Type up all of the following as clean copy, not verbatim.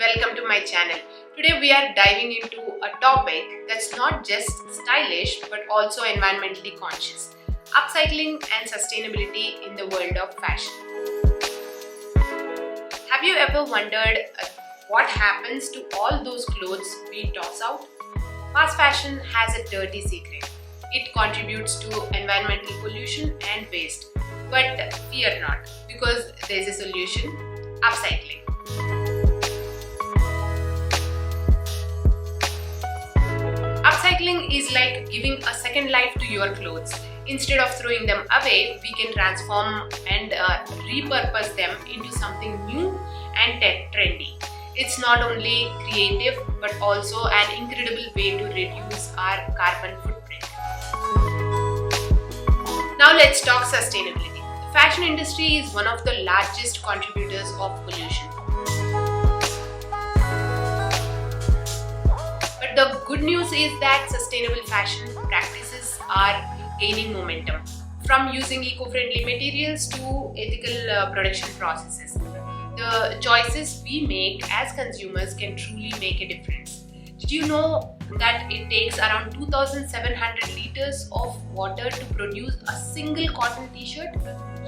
welcome to my channel. Today we are diving into a topic that's not just stylish but also environmentally conscious. Upcycling and sustainability in the world of fashion. Have you ever wondered what happens to all those clothes we toss out? Fast fashion has a dirty secret. It contributes to environmental pollution and waste. But fear not, because there's a solution: upcycling. Upcycling is like giving a second life to your clothes. Instead of throwing them away, we can transform and repurpose them into something new and trendy. It's not only creative but also an incredible way to reduce our carbon footprint. Now let's talk sustainability. The fashion industry is one of the largest contributors of pollution. But the good news is that sustainable fashion practices are gaining momentum, from using eco-friendly materials to ethical production processes. The choices we make as consumers can truly make a difference. Did you know that it takes around 2,700 liters of water to produce a single cotton t-shirt?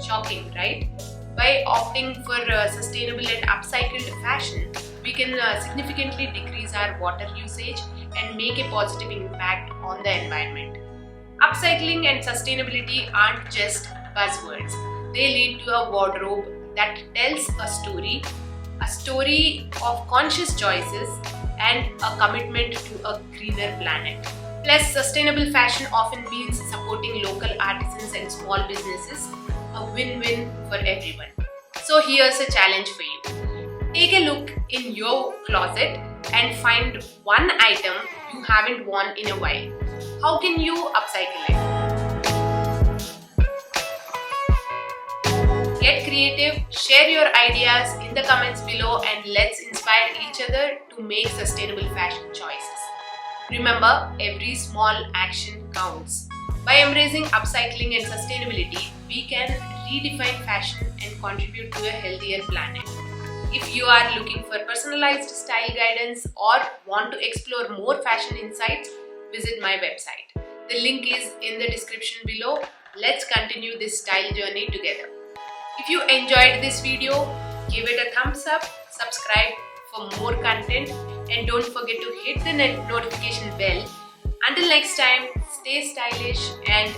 Shocking, right? By opting for sustainable and upcycled fashion, we can significantly decrease our water usage and make a positive impact on the environment. Upcycling and sustainability aren't just buzzwords. They lead to a wardrobe that tells a story of conscious choices and a commitment to a greener planet. Plus, sustainable fashion often means supporting local artisans and small businesses, a win-win for everyone. So here's a challenge for you. Take a look in your closet and find one item you haven't worn in a while. How can you upcycle it? Get creative, share your ideas in the comments below, and let's inspire each other to make sustainable fashion choices. Remember, every small action counts. By embracing upcycling and sustainability, we can redefine fashion and contribute to a healthier planet. If you are looking for personalized style guidance or want to explore more fashion insights, visit my website. The link is in the description below. Let's continue this style journey together. If you enjoyed this video, give it a thumbs up, subscribe for more content, and don't forget to hit the notification bell. Until next time, stay stylish and